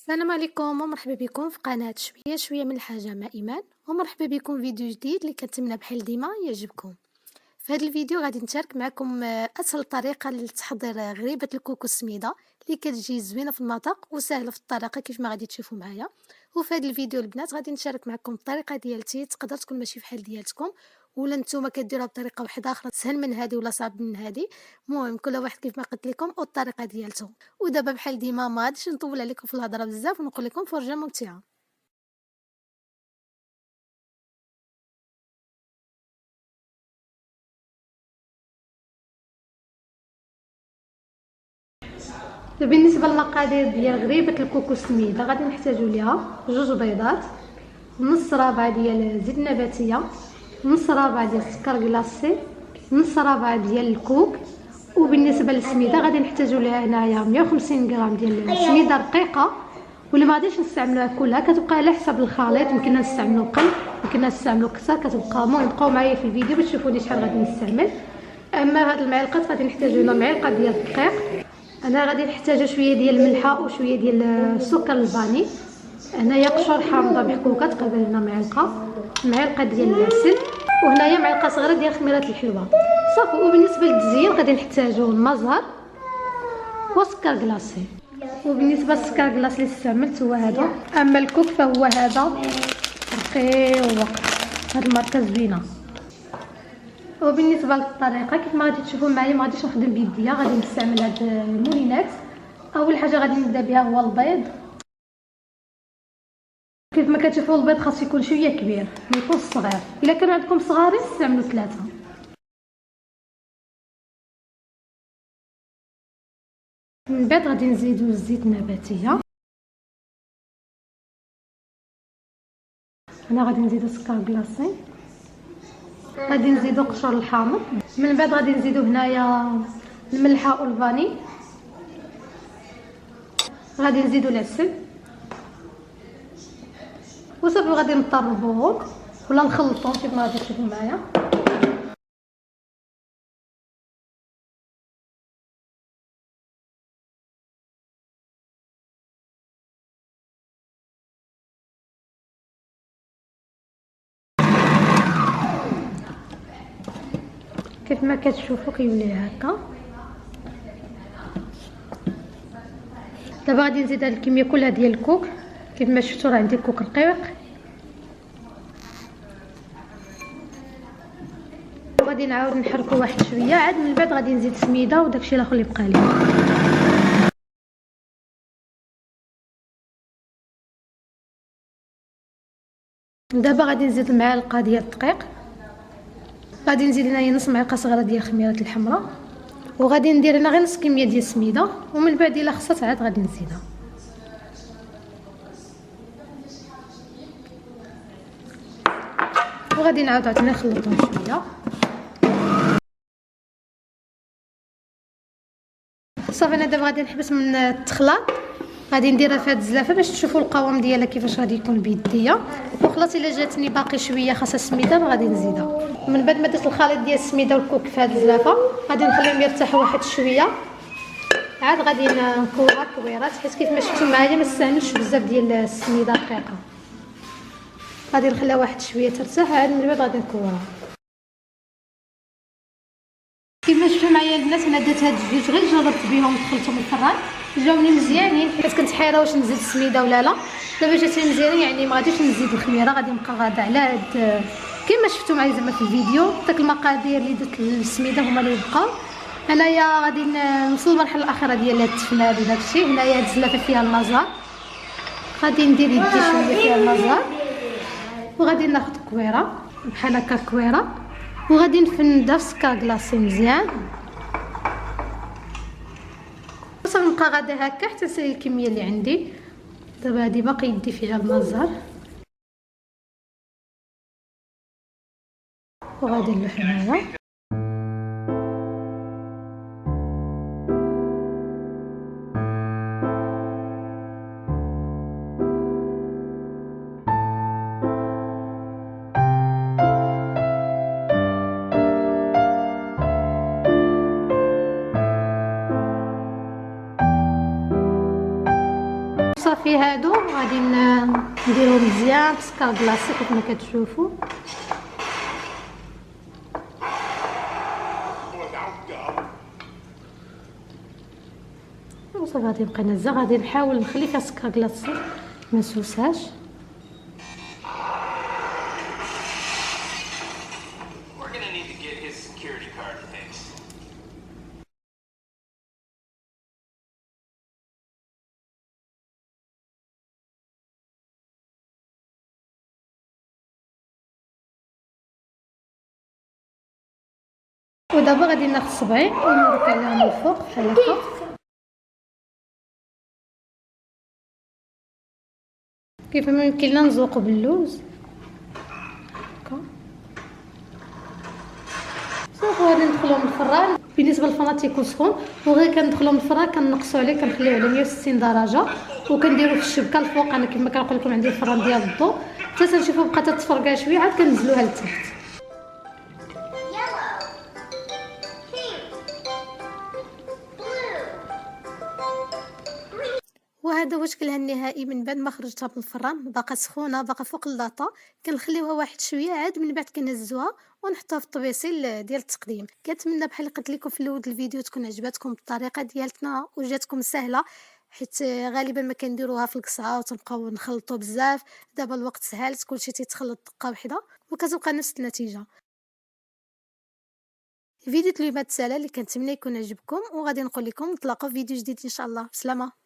السلام عليكم ومرحبا بكم في قناة شوية شوية من الحاجة مع إيمان، ومرحبا بكم في فيديو جديد اللي كنتمنى بحال ديما يعجبكم. في هذا الفيديو غادي نشارك معكم اسهل طريقة لتحضير غريبة الكوكو السميدة اللي كتجي زوينة في المذاق وسهلة في الطريقة كيف ما غادي تشوفوا معايا. وفي هذا الفيديو البنات غادي نشارك معكم الطريقة ديالتي، تقدر تكون ماشي بحال ديالتكم ولا نتوما كديروها بطريقة واحدة اخرى سهل من هذه ولا صعب من هذه. المهم كل واحد كيف ما قلت لكم والطريقة ديالته. ودابا بحال ديما ما غاديش نطول عليكم في الهضره بزاف ونقول لكم فرجه ممتعه. بالنسبه للمقادير ديال غريبه الكوكو السميده غادي نحتاجوا ليها 2 بيضات، نص ربع ديال زيت نباتيه، نص ربع ديال السكر كلاصي، نص ربع ديال الكوك. وبالنسبه للسميده غادي نحتاجوا ليها هنايا 150 غرام ديال السميده رقيقه، واللي ما غاديش نستعملوها كلها كتبقى على حسب الخليط، يمكن نستعملوا قل يمكن نستعملوا كثر، كتبقى. المهم بقاو معايا في الفيديو باش تشوفوني شحال غادي نستعمل. اما هاد المعلقات غادي نحتاجوا هنا معلقه ديال الدقيق، انا غادي نحتاجوا شويه ديال الملحه وشويه ديال السكر الفاني، هنايا قشور حامضه محكوكه تقريبا هنا معلقه ديال العسل، وهنايا معلقه صغيره ديال خميره الحلوه صافي. وبالنسبه للتزيين غادي نحتاجوا المزهر وسكر كلاصي. وبالنسبه للسكر كلاصي اللي استعملت هو هذا، اما الكوك فهو هذا رقيق، هاد الماركه زوينه. وبالنسبه للطريقه كيف ما غادي تشوفوا معايا ما غاديش نخدم بيديا، غادي نستعمل هاد المولينات. اول حاجه غادي نبدا بها هو البيض. كيف ما كتشوفوا البيض خاص يكون شويه كبير ما يكونش صغير، الا كان عندكم صغارين استعملوا 3. من بعد غادي نزيدوا الزيت النباتيه، انا غادي نزيدوا سكر كلاصي، غادي نزيدوا قشور الحامض، من بعد غادي نزيدوا هنايا الملحه والفاني، غادي نزيدوا العسل وصافي. غادي نطربوهم ولا نخلطوهم كيف ما غادي تشوفوا معايا. كيف ما كتشوفوا كيولي هكا. دابا غادي نزيد هاد الكميه كلها ديال الكوك، كيف ما شفتوا راه عندي كوك رقيق. غادي نعاود نحركو واحد شويه، عاد من بعد غادي نزيد سميده وداكشي الاخر اللي بقى لي. دابا غادي نزيد المعلقه ديال الدقيق، غادي نزيد هنايا نص معلقه صغيره ديال خميره الحمراء، وغادي ندير هنا غير نص كميه ديال السميده، ومن بعد الا خصات عاد غادي نزيدها. وغادي نعاود عاوتاني نخلطهم شويه صافي. انا دابا غادي نحبس من التخلاط، غادي نديرها في هاد الزلافه باش تشوفوا القوام ديالها كيفاش غادي يكون بيديا. وخلاص الا جاتني باقي شويه خاصها السميده غادي نزيدها. من بعد ما درت الخليط ديال السميده والكوك في هاد الزلافه غادي نخليهم يرتاحوا واحد شويه، عاد غادي نكورها كويرات حيت كيف ما شفتوا معايا ما استعملتش بزاف ديال السميده رقيقه. غادي نخليها واحد شويه ترتاح، عاد من بعد غادي نكورها. كيف ما شفتوا معايا البنات انا درت هاد الجوج غير جربت بهم ودخلتهم الفران جاوني مزيانين، حيت كنت حيره واش نزيد السميده ولا لا. دابا جاتني مزيانين، يعني ما غاديش نزيد الخميره، غادي نبقى غاده على هاد كيما شفتوا معايا زعما في الفيديو. داك المقادير اللي درت للسميده هما اللي بقاو. انايا غادي نوصل للمرحله الاخيره ديال هاد التفناد وداك الشيء. هنايا هاد الزلافه فيها المزهر، غادي ندير يدي شويه فيها المزهر، وغادي ناخذ كويره بحال هكا كويره، وغادي نفندها في سكر كلاصي مزيان صافي. نبقى غادا هكا حتى نسالي الكميه اللي عندي. دابا هادي باقي يدي فيها المزهر، وغادي نلوح هنايا. صافي صافي هادو غادي نديرو مزيان بسكر كلاصي كيف ما كتشوفوا. وصافي غادي نبقى نهزها، غادي نحاول نخلي فيها سكر كلاصي ما نسوسهاش. ودابا غادي ناخذ صبعي وندير عليهم الفوق بحال هكا كيف ما يمكن لنا نزوقو باللوز هكا صافي. غادي ندخلوهم الفران. بالنسبه للفران تيكون سخون وغير كندخلوهم الفران كنقصو عليه كنخليوه على 160 درجه وكنديرو في الشبكه الفوق. انا كما كنقول لكم عندي الفران ديال الضو حتى تنشوفو بقات تتفرقع شويه عاد كنزلوها لتحت. وهذا هو شكلها النهائي من بعد ما خرجتها من الفران. باقا سخونه باقا فوق اللاطه، كنخليوها واحد شويه عاد من بعد كنهزوها ونحطوها في الطبيسيل ديال التقديم. كنتمنى بحال اللي قلت لكم في الاول الفيديو تكون عجبتكم الطريقه ديالتنا وجاتكم سهله، حيت غالبا ما كنديروها في القصعه وتنبقاو نخلطوا بزاف. دابا الوقت سهلت كلشي تيتخلط دقه وحده وكتبقى نفس النتيجه. فيديو اليوم تسالى اللي كنتمنى يكون عجبكم، وغادي نقول لكم نتلاقاو في فيديو جديد ان شاء الله. بسلامه.